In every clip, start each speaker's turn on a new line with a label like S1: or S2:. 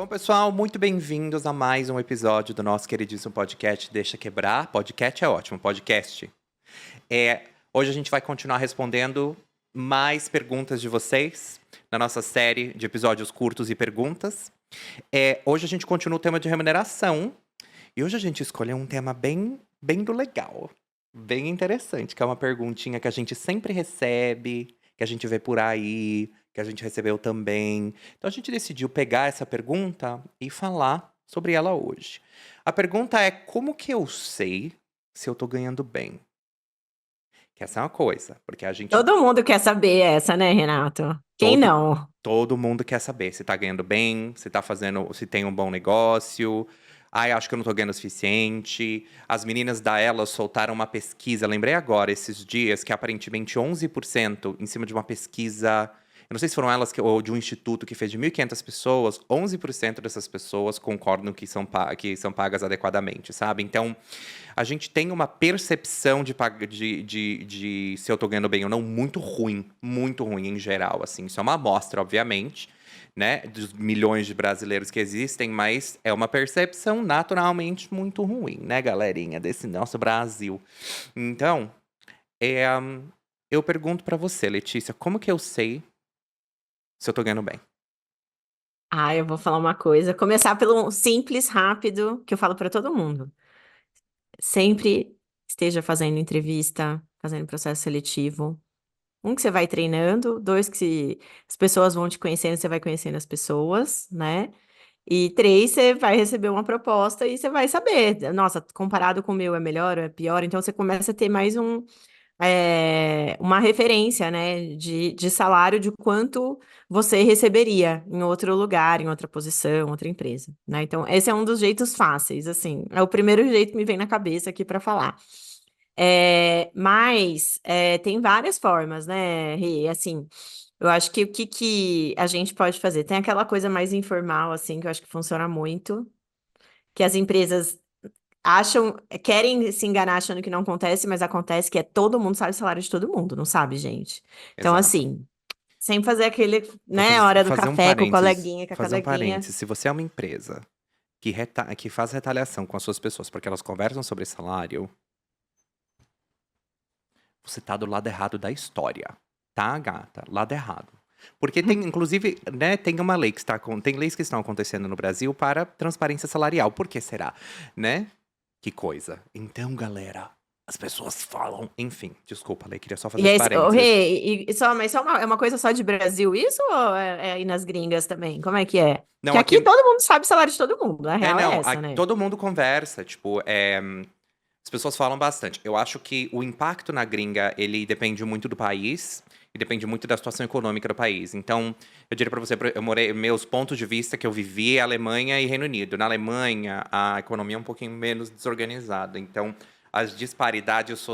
S1: Bom, pessoal, muito bem-vindos a mais um episódio do nosso queridíssimo podcast Deixa Quebrar. Podcast é ótimo, podcast. Hoje a gente vai continuar respondendo mais perguntas de vocês na nossa série de episódios curtos e perguntas. Hoje a gente continua o tema de remuneração e hoje a gente escolheu um tema bem do legal, bem interessante, que é uma perguntinha que a gente sempre recebe, que a gente vê por aí, que a gente recebeu também. Então a gente decidiu pegar essa pergunta e falar sobre ela hoje. A pergunta é: como que eu sei se eu tô ganhando bem? Que essa é uma coisa, porque a gente
S2: Todo mundo quer saber essa, né, Renato? Quem
S1: todo
S2: não?
S1: todo mundo quer saber se tá ganhando bem, se tá fazendo, se tem um bom negócio. Ai, acho que eu não tô ganhando o suficiente. As meninas da Elas soltaram uma pesquisa, lembrei agora, esses dias, que aparentemente 11% em cima de uma pesquisa. Eu não sei se foram elas ou de um instituto que fez de 1.500 pessoas, 11% dessas pessoas concordam que são pagas adequadamente, sabe? Então, a gente tem uma percepção de se eu tô ganhando bem ou não muito ruim em geral, assim. Isso é uma amostra, obviamente, né, dos milhões de brasileiros que existem, mas é uma percepção naturalmente muito ruim, né, galerinha, desse nosso Brasil. Então, é, hum, eu pergunto pra você, Letícia, como que eu sei se eu tô ganhando bem?
S2: Ah, eu vou falar uma coisa. Começar pelo simples, rápido, que eu falo para todo mundo. Sempre esteja fazendo entrevista, fazendo processo seletivo. Um, que você vai treinando. Dois, as pessoas vão te conhecendo, você vai conhecendo as pessoas, né? E três, você vai receber uma proposta e você vai saber. Nossa, comparado com o meu é melhor ou é pior? Então você começa a ter mais uma referência, né, de salário de quanto você receberia em outro lugar, em outra posição, outra empresa, né? Então, esse é um dos jeitos fáceis, assim, é o primeiro jeito que me vem na cabeça aqui para falar. Mas tem várias formas, né, Rê? Assim, eu acho que o que a gente pode fazer? Tem aquela coisa mais informal, assim, que eu acho que funciona muito, que as empresas acham, querem se enganar achando que não acontece, mas acontece que todo mundo sabe o salário de todo mundo, não sabe, gente? Então,
S1: Exato.
S2: assim, sem fazer aquele,
S1: Vou
S2: né, hora do
S1: fazer um
S2: café com o
S1: parênteses.
S2: coleguinha, com a
S1: Fazer um
S2: coleguinha.
S1: parênteses. Se você é uma empresa que faz retaliação com as suas pessoas porque elas conversam sobre salário, você tá do lado errado da história. Tá, gata? Lado errado. Porque tem, inclusive, né, tem uma lei que tem leis que estão acontecendo no Brasil para transparência salarial. Por que será? Né? Que coisa. Então, galera, as pessoas falam. Enfim, desculpa, Lei, queria só fazer
S2: E
S1: esse
S2: aí,
S1: parênteses.
S2: mas é uma coisa só de Brasil isso ou é aí nas gringas também? Como é que é?
S1: Não,
S2: Que aqui
S1: aqui.
S2: todo mundo sabe o salário de todo mundo, a real é
S1: Não,
S2: essa, né?
S1: todo mundo conversa, tipo, as pessoas falam bastante. Eu acho que o impacto na gringa, ele depende muito do país e depende muito da situação econômica do país. Então, eu diria pra você, eu morei, meus pontos de vista que eu vivi é Alemanha e Reino Unido. Na Alemanha, a economia é um pouquinho menos desorganizada. Então, as disparidades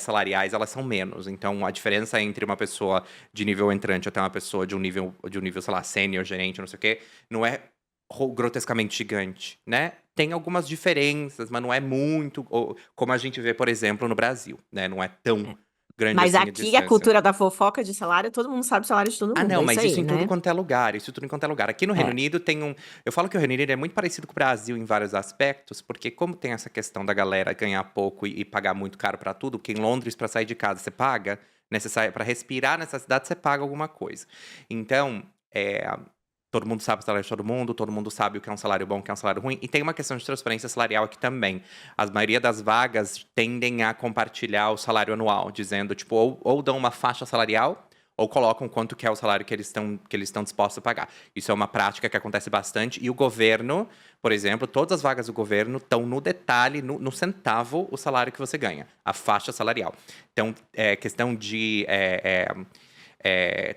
S1: salariais, elas são menos. Então, a diferença entre uma pessoa de nível entrante até uma pessoa de um nível, sei lá, sênior, gerente, não sei o quê, não é grotescamente gigante, né? Tem algumas diferenças, mas não é muito como a gente vê, por exemplo, no Brasil, né? Não é tão
S2: É.
S1: grande
S2: Mas
S1: assim a
S2: aqui a
S1: distância.
S2: cultura da fofoca de salário, todo mundo sabe o salário de todo
S1: Ah,
S2: mundo,
S1: não,
S2: é isso
S1: mas isso
S2: aí,
S1: em tudo
S2: né?
S1: quanto é lugar, isso tudo em quanto é lugar. Aqui no Reino
S2: É.
S1: Unido tem um. Eu falo que o Reino Unido é muito parecido com o Brasil em vários aspectos, porque como tem essa questão da galera ganhar pouco e pagar muito caro pra tudo, porque em Londres, pra sair de casa, você paga, né? Você sai, pra respirar nessa cidade, você paga alguma coisa. Então, todo mundo sabe o salário de todo mundo sabe o que é um salário bom, o que é um salário ruim, e tem uma questão de transferência salarial aqui também. A maioria das vagas tendem a compartilhar o salário anual, dizendo, tipo, ou dão uma faixa salarial, ou colocam quanto que é o salário que eles estão dispostos a pagar. Isso é uma prática que acontece bastante, e o governo, por exemplo, todas as vagas do governo estão no detalhe, no centavo, o salário que você ganha, a faixa salarial. Então, questão de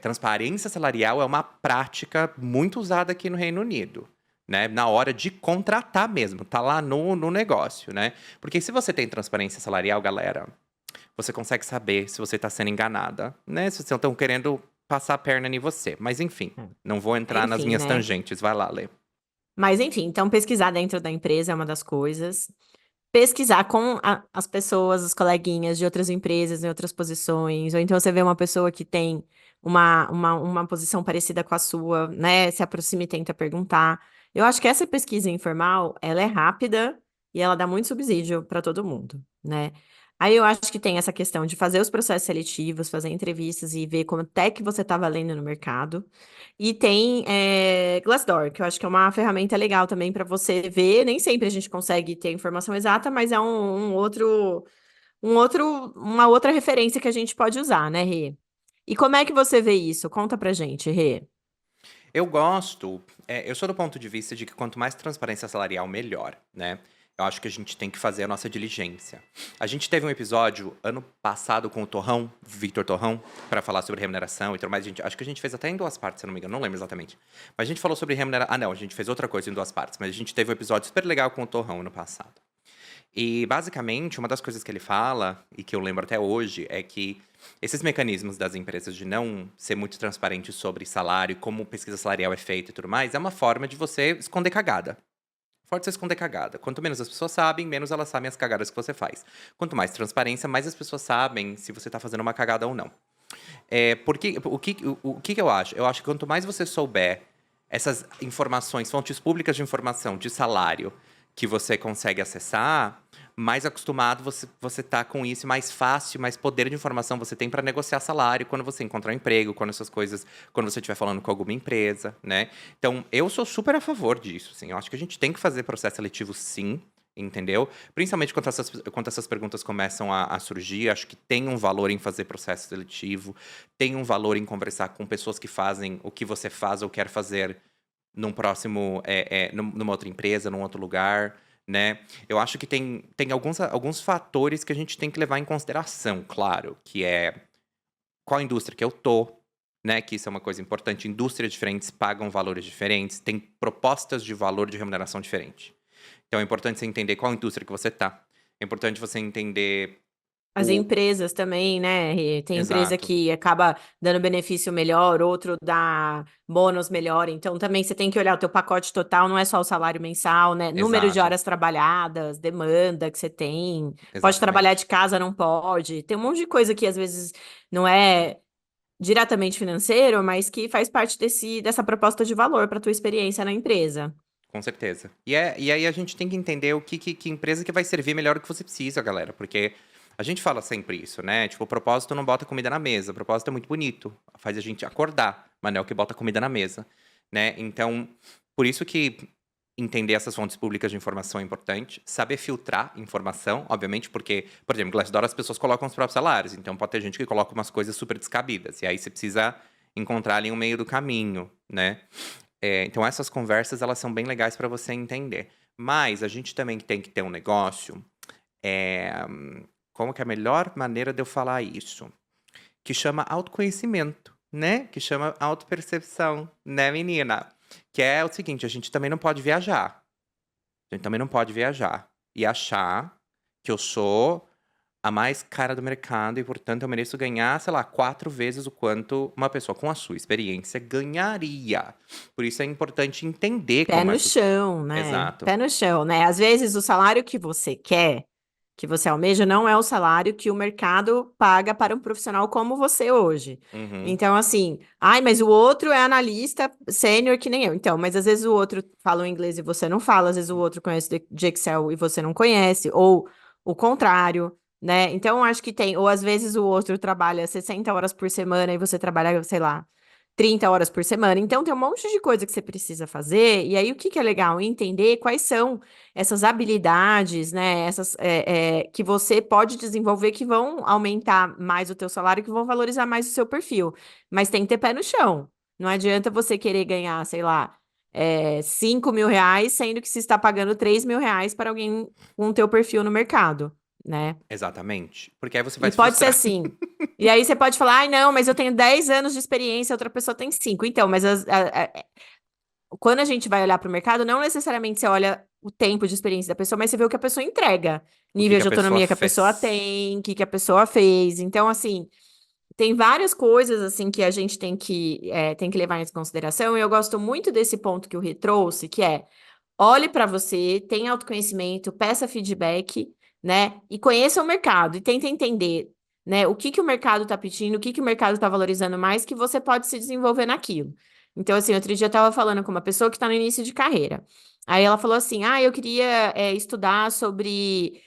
S1: transparência salarial é uma prática muito usada aqui no Reino Unido. Né, na hora de contratar mesmo, tá lá no negócio, né? Porque se você tem transparência salarial, galera, você consegue saber se você tá sendo enganada, né? Se vocês estão querendo passar a perna em você. Mas enfim, não vou entrar nas
S2: Enfim,
S1: minhas
S2: né?
S1: tangentes. Vai lá, Lê.
S2: Mas enfim, então pesquisar dentro da empresa é uma das coisas. Pesquisar com as pessoas, os coleguinhas de outras empresas em outras posições, ou então você vê uma pessoa que tem uma posição parecida com a sua, né? Se aproxima e tenta perguntar. Eu acho que essa pesquisa informal, ela é rápida e ela dá muito subsídio para todo mundo, né? Aí eu acho que tem essa questão de fazer os processos seletivos, fazer entrevistas e ver como até que você está valendo no mercado. E tem Glassdoor, que eu acho que é uma ferramenta legal também para você ver. Nem sempre a gente consegue ter a informação exata, mas é uma outra referência que a gente pode usar, né, Rê? E como é que você vê isso? Conta pra gente, Rê.
S1: Eu gosto, eu sou do ponto de vista de que quanto mais transparência salarial, melhor, né? Eu acho que a gente tem que fazer a nossa diligência. A gente teve um episódio ano passado com o Torrão, Victor Torrão, para falar sobre remuneração e tudo mais. Acho que a gente fez até em duas partes, se eu não me engano, não lembro exatamente. Mas a gente falou sobre remuneração. Ah, não, a gente fez outra coisa em duas partes, mas a gente teve um episódio super legal com o Torrão ano passado. E basicamente, uma das coisas que ele fala, e que eu lembro até hoje, é que esses mecanismos das empresas de não ser muito transparente sobre salário, como pesquisa salarial é feita e tudo mais, é uma forma de você esconder cagada. Forte você esconder cagada. Quanto menos as pessoas sabem, menos elas sabem as cagadas que você faz. Quanto mais transparência, mais as pessoas sabem se você está fazendo uma cagada ou não. Porque o que eu acho? Eu acho que quanto mais você souber essas informações, fontes públicas de informação de salário que você consegue acessar, mais acostumado você tá com isso, e mais fácil, mais poder de informação você tem para negociar salário quando você encontrar um emprego, quando essas coisas, quando você estiver falando com alguma empresa, né? Então, eu sou super a favor disso, assim. Eu acho que a gente tem que fazer processo seletivo, sim, entendeu? Principalmente quando essas perguntas começam a surgir, acho que tem um valor em fazer processo seletivo, tem um valor em conversar com pessoas que fazem o que você faz ou quer fazer num próximo, numa outra empresa, num outro lugar, né? Eu acho que tem alguns fatores que a gente tem que levar em consideração, claro, que é qual indústria que eu tô, né? Que isso é uma coisa importante. Indústrias diferentes pagam valores diferentes, tem propostas de valor de remuneração diferente. Então é importante você entender qual indústria que você tá. É importante você entender
S2: As
S1: o.
S2: empresas também, né? Rê? Tem empresa
S1: Exato,
S2: que acaba dando benefício melhor, outro dá bônus melhor. Então, também você tem que olhar o teu pacote total, não é só o salário mensal, né? Número de
S1: exato,
S2: horas trabalhadas, demanda que você tem. Pode trabalhar
S1: exatamente.
S2: de casa, não pode. Tem um monte de coisa que às vezes não é diretamente financeiro, mas que faz parte dessa proposta de valor para tua experiência na empresa.
S1: Com certeza. E aí a gente tem que entender que empresa que vai servir melhor o que você precisa, galera. Porque a gente fala sempre isso, né? Tipo, o propósito não bota comida na mesa. O propósito é muito bonito. Faz a gente acordar, mas não é o que bota comida na mesa, né? Então, por isso que entender essas fontes públicas de informação é importante. Saber filtrar informação, obviamente, porque, por exemplo, Glassdoor as pessoas colocam os próprios salários. Então, pode ter gente que coloca umas coisas super descabidas. E aí você precisa encontrar ali um meio do caminho, né? Então essas conversas elas são bem legais para você entender. Mas a gente também tem que ter um negócio. eh, Como que é a melhor maneira de eu falar isso? Que chama autoconhecimento, né? Que chama autopercepção, né, menina? Que é o seguinte, a gente também não pode viajar. A gente também não pode viajar e achar que eu sou a mais cara do mercado e, portanto, eu mereço ganhar, sei lá, 4 vezes o quanto uma pessoa com a sua experiência ganharia. Por isso é importante entender
S2: Pé
S1: como
S2: no
S1: essas.
S2: chão, né?
S1: Exato.
S2: Pé no chão, né? Às vezes o salário que você quer, que você almeja, não é o salário que o mercado paga para um profissional como você hoje.
S1: Uhum.
S2: Então, assim, ai, mas o outro é analista sênior que nem eu. Então, mas às vezes o outro fala o inglês e você não fala, às vezes o outro conhece de Excel e você não conhece, ou o contrário, né? Então, eu acho que tem, ou às vezes o outro trabalha 60 horas por semana e você trabalha, sei lá, 30 horas por semana. Então, tem um monte de coisa que você precisa fazer. E aí, o que que é legal? Entender quais são essas habilidades, né? Que você pode desenvolver que vão aumentar mais o teu salário, que vão valorizar mais o seu perfil. Mas tem que ter pé no chão. Não adianta você querer ganhar, sei lá, 5 mil reais, sendo que se está pagando 3 mil reais para alguém com o teu perfil no mercado, né?
S1: Exatamente. Porque aí você vai
S2: E
S1: se
S2: pode ser
S1: frustrar.
S2: assim. E aí você pode falar, ai, não, mas eu tenho 10 anos de experiência, outra pessoa tem 5. Então, mas quando a gente vai olhar para o mercado, não necessariamente você olha o tempo de experiência da pessoa, mas você vê o que a pessoa entrega,
S1: O que
S2: nível
S1: que a
S2: de
S1: pessoa
S2: autonomia que a pessoa
S1: fez.
S2: tem, o que que a pessoa fez. Então, assim, tem várias coisas assim que a gente tem que levar em consideração. E eu gosto muito desse ponto que o Rê trouxe, que é olhe para você, tenha autoconhecimento, peça feedback, né? E conheça o mercado e tente entender, né? O que que o mercado está pedindo, o que que o mercado está valorizando mais, que você pode se desenvolver naquilo. Então, assim, outro dia eu tava falando com uma pessoa que tá no início de carreira. Aí ela falou assim: ah, eu queria estudar sobre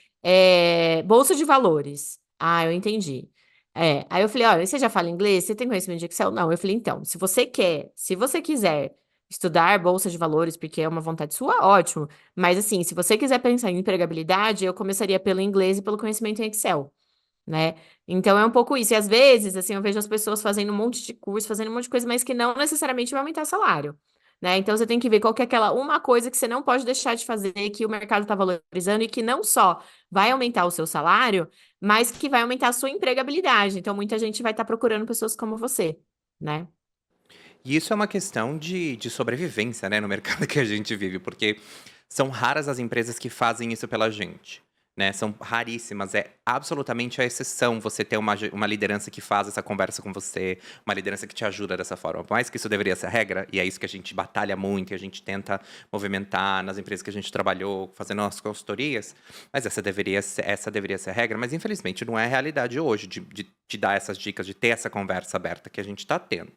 S2: bolsa de valores. Ah, eu entendi. Aí eu falei, olha, você já fala inglês? Você tem conhecimento de Excel? Não. Eu falei, então, se você quiser estudar bolsa de valores, porque é uma vontade sua, ótimo. Mas assim, se você quiser pensar em empregabilidade, eu começaria pelo inglês e pelo conhecimento em Excel, né? Então é um pouco isso. E às vezes, assim, eu vejo as pessoas fazendo um monte de curso, fazendo um monte de coisa, mas que não necessariamente vai aumentar salário, né? Então você tem que ver qual que é aquela uma coisa que você não pode deixar de fazer, que o mercado está valorizando e que não só vai aumentar o seu salário, mas que vai aumentar a sua empregabilidade. Então muita gente vai estar procurando pessoas como você, né?
S1: E isso é uma questão de sobrevivência, né, no mercado que a gente vive, porque são raras as empresas que fazem isso pela gente, né? São raríssimas, é absolutamente a exceção você ter uma liderança que faz essa conversa com você, uma liderança que te ajuda dessa forma. Por mais que isso deveria ser a regra, e é isso que a gente batalha muito, e a gente tenta movimentar nas empresas que a gente trabalhou, fazendo as consultorias, mas essa deveria ser a regra, mas infelizmente não é a realidade hoje de dar essas dicas, de ter essa conversa aberta que a gente está tendo.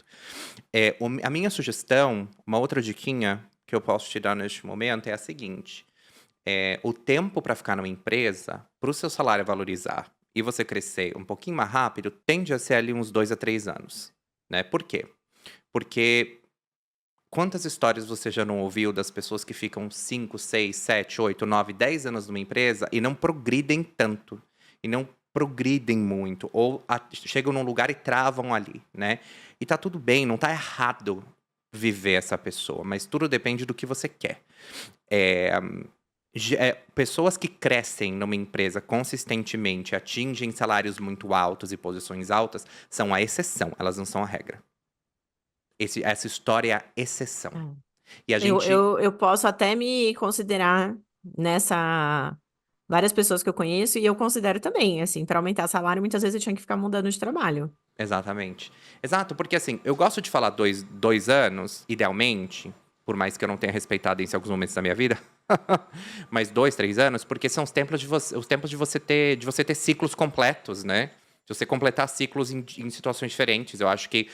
S1: A minha sugestão, uma outra diquinha que eu posso te dar neste momento é a seguinte: o tempo para ficar numa empresa, para o seu salário valorizar e você crescer um pouquinho mais rápido, tende a ser ali uns 2 a 3 anos, né? Por quê? Porque quantas histórias você já não ouviu das pessoas que ficam 5, 6, 7, 8, 9, 10 anos numa empresa e não progridem tanto, e não progridem muito, ou chegam num lugar e travam ali, né? E tá tudo bem, não tá errado viver essa pessoa, mas tudo depende do que você quer. É, pessoas que crescem numa empresa consistentemente, atingem salários muito altos e posições altas, são a exceção, elas não são a regra. Essa história é a exceção.
S2: Ah.
S1: E a
S2: Eu,
S1: gente.
S2: eu, eu posso até me considerar nessa. Várias pessoas que eu conheço, e eu considero também, assim, para aumentar salário, muitas vezes eu tinha que ficar mudando de trabalho.
S1: Exatamente. Exato, porque assim, eu gosto de falar 2 anos, idealmente, por mais que eu não tenha respeitado isso em alguns momentos da minha vida, mas 2, 3 anos, porque são os tempos de você ter ciclos completos, né? De você completar ciclos em situações diferentes. Eu acho que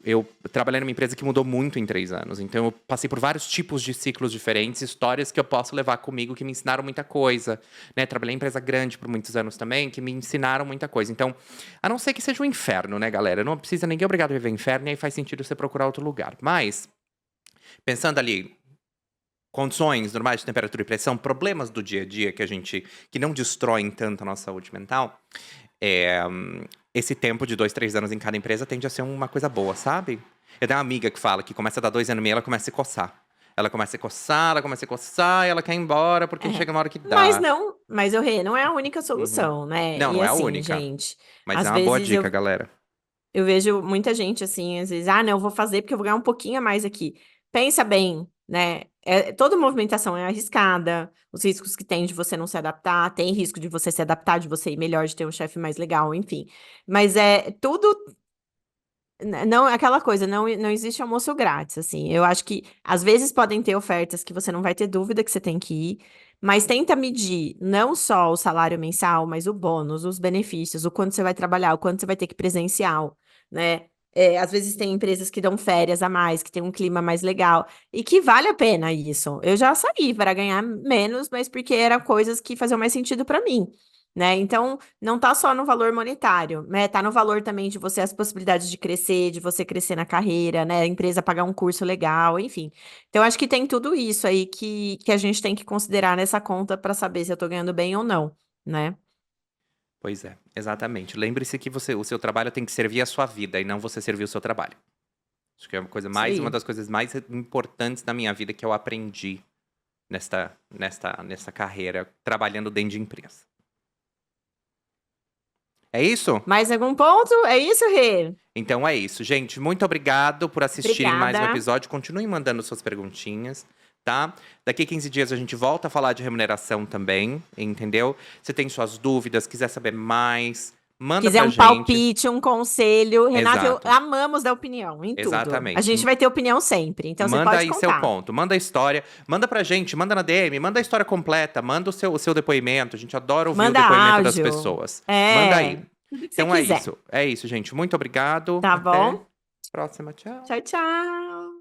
S1: eu trabalhei numa empresa que mudou muito em 3 anos. Então, eu passei por vários tipos de ciclos diferentes, histórias que eu posso levar comigo que me ensinaram muita coisa, né? Trabalhei em empresa grande por muitos anos também, que me ensinaram muita coisa. Então, a não ser que seja um inferno, né, galera? Não precisa ninguém obrigado a viver inferno, e aí faz sentido você procurar outro lugar. Mas, pensando ali, condições normais de temperatura e pressão, problemas do dia a dia que não destroem tanto a nossa saúde mental, é, esse tempo de 2, 3 anos em cada empresa tende a ser uma coisa boa, sabe? Eu tenho uma amiga que fala que começa a dar 2 anos e meio, ela começa a se coçar. Ela começa a coçar, ela começa a coçar, e ela quer ir embora porque
S2: É.
S1: chega uma hora que
S2: Mas
S1: dá.
S2: não, mas o Rê, não é a única
S1: Uhum.
S2: solução, né?
S1: Não,
S2: E
S1: não é a
S2: assim,
S1: única,
S2: gente,
S1: mas é
S2: às
S1: uma boa
S2: vezes
S1: dica, galera.
S2: eu vejo muita gente assim, às vezes, ah, não, eu vou fazer porque eu vou ganhar um pouquinho a mais aqui. Pensa bem, né? Toda movimentação é arriscada, os riscos que tem de você não se adaptar, tem risco de você se adaptar, de você ir melhor, de ter um chefe mais legal, enfim. Mas é tudo, não, aquela coisa, não existe almoço grátis, assim. Eu acho que às vezes podem ter ofertas que você não vai ter dúvida que você tem que ir, mas tenta medir não só o salário mensal, mas o bônus, os benefícios, o quanto você vai trabalhar, o quanto você vai ter que ir presencial, né? Às vezes tem empresas que dão férias a mais, que tem um clima mais legal, e que vale a pena isso. Eu já saí para ganhar menos, mas porque eram coisas que faziam mais sentido para mim. Né? Então, não tá só no valor monetário, né? Tá no valor também de você as possibilidades de crescer, de você crescer na carreira, né? A empresa pagar um curso legal, enfim. Então, acho que tem tudo isso aí que a gente tem que considerar nessa conta para saber se eu tô ganhando bem ou não, né?
S1: Pois é, exatamente. Lembre-se que o seu trabalho tem que servir a sua vida e não você servir o seu trabalho. Acho que é
S2: Isso
S1: uma
S2: aí.
S1: das coisas mais importantes da minha vida que eu aprendi nesta carreira, trabalhando dentro de empresa. É isso?
S2: Mais algum ponto? É isso, Rê?
S1: Então é isso, gente. Muito obrigado por assistirem mais um
S2: Obrigada.
S1: episódio. Continuem mandando suas perguntinhas, tá? Daqui 15 dias a gente volta a falar de remuneração também, entendeu? Se tem suas dúvidas, quiser saber mais, manda
S2: Quiser
S1: pra
S2: um
S1: gente.
S2: palpite, um conselho, Renata, eu
S1: Exato.
S2: amamos dar opinião em tudo. A
S1: Exatamente.
S2: gente vai ter opinião sempre, então você
S1: Manda
S2: pode
S1: aí seu
S2: contar.
S1: ponto, manda a história, manda pra gente, manda na DM, manda a história completa, manda o seu depoimento. A gente adora ouvir o
S2: Manda
S1: depoimento das
S2: áudio.
S1: pessoas. Manda aí.
S2: É, tudo que você
S1: Então é
S2: quiser.
S1: isso. É isso, gente. Muito obrigado.
S2: Tá
S1: Até
S2: bom?
S1: a próxima. Tchau.
S2: Tchau, tchau.